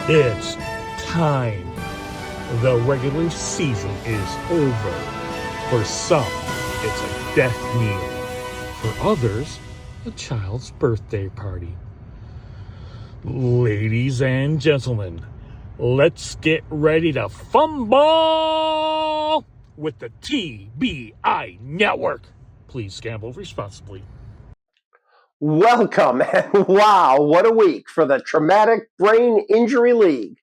It's time. The regular season is over. For some, it's a death knell. For others, a child's birthday party. Ladies and gentlemen, let's get ready to fumble with the TBI Network. Please gamble responsibly. Welcome, and wow, what a week for the Traumatic Brain Injury League.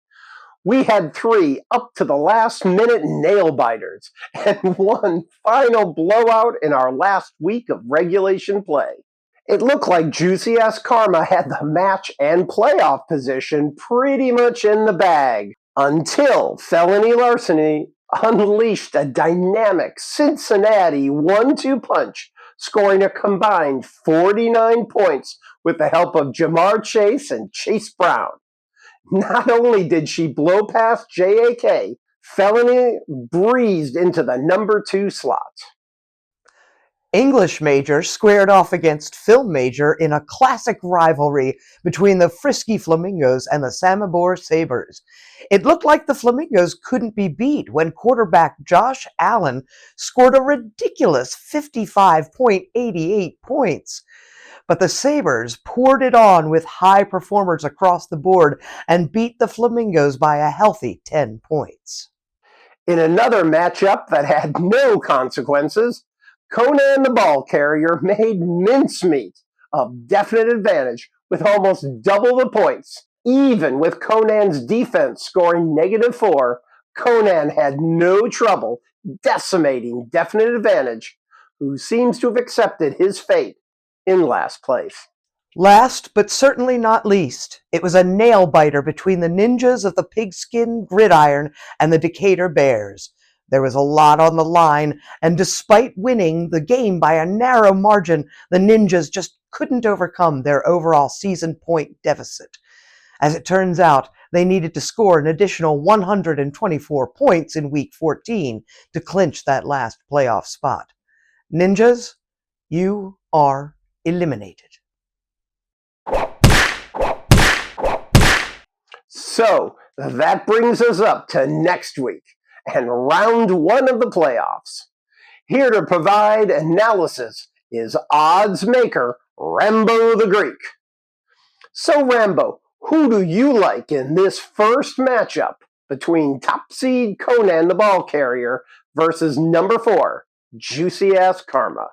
We had 3 up-to-the-last-minute nail-biters and one final blowout in our last week of regulation play. It looked like Juicy Ass Karma had the match and playoff position pretty much in the bag until Felony Larceny unleashed a dynamic Cincinnati 1-2 punch, scoring a combined 49 points with the help of Jamar Chase and Chase Brown. Not only did she blow past JAK, Felony breezed into the number 2 slot. English Major squared off against Film Major in a classic rivalry between the Frisky Flamingos and the Samobor Sabres. It looked like the Flamingos couldn't be beat when quarterback Josh Allen scored a ridiculous 55.88 points. But the Sabres poured it on with high performers across the board and beat the Flamingos by a healthy 10 points. In another matchup that had no consequences, Conan the Ball Carrier made mincemeat of Definite Advantage with almost double the points. Even with Conan's defense scoring -4, Conan had no trouble decimating Definite Advantage, who seems to have accepted his fate in last place. Last, but certainly not least, it was a nail-biter between the Ninjas of the Pigskin Gridiron and the Decatur Bears. There was a lot on the line, and despite winning the game by a narrow margin, the Ninjas just couldn't overcome their overall season point deficit. As it turns out, they needed to score an additional 124 points in Week 14 to clinch that last playoff spot. Ninjas, you are eliminated. So that brings us up to next week and round 1 of the playoffs. Here to provide analysis is odds maker Rambo the Greek. So Rambo, who do you like in this first matchup between top seed Conan the Ball Carrier versus number 4, Juicy Ass Karma?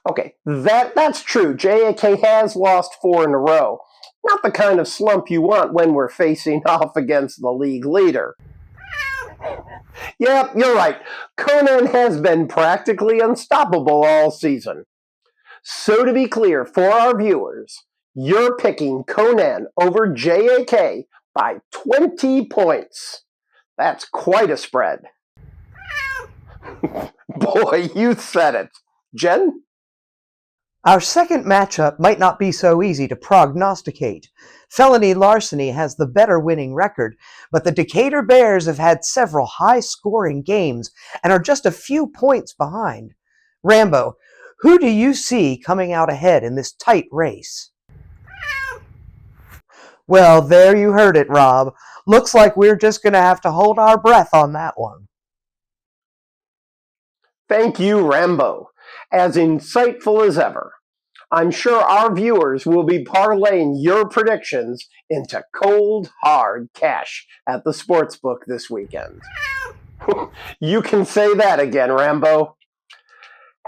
Okay, that's true. JAK has lost 4 in a row. Not the kind of slump you want when we're facing off against the league leader. Yep, you're right. Conan has been practically unstoppable all season. So to be clear for our viewers, you're picking Conan over JAK by 20 points. That's quite a spread. Boy, you said it. Jen? Our second matchup might not be so easy to prognosticate. Felony Larceny has the better winning record, but the Decatur Bears have had several high-scoring games and are just a few points behind. Rambo, who do you see coming out ahead in this tight race? Well, there you heard it, Rob. Looks like we're just going to have to hold our breath on that one. Thank you, Rambo. As insightful as ever. I'm sure our viewers will be parlaying your predictions into cold, hard cash at the sportsbook this weekend. You can say that again, Rambo.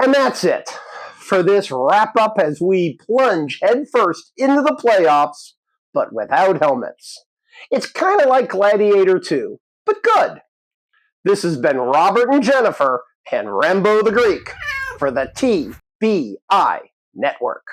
And that's it for this wrap-up as we plunge headfirst into the playoffs, but without helmets. It's kind of like Gladiator 2, but good. This has been Robert and Jennifer and Rambo the Greek for the TBI Network.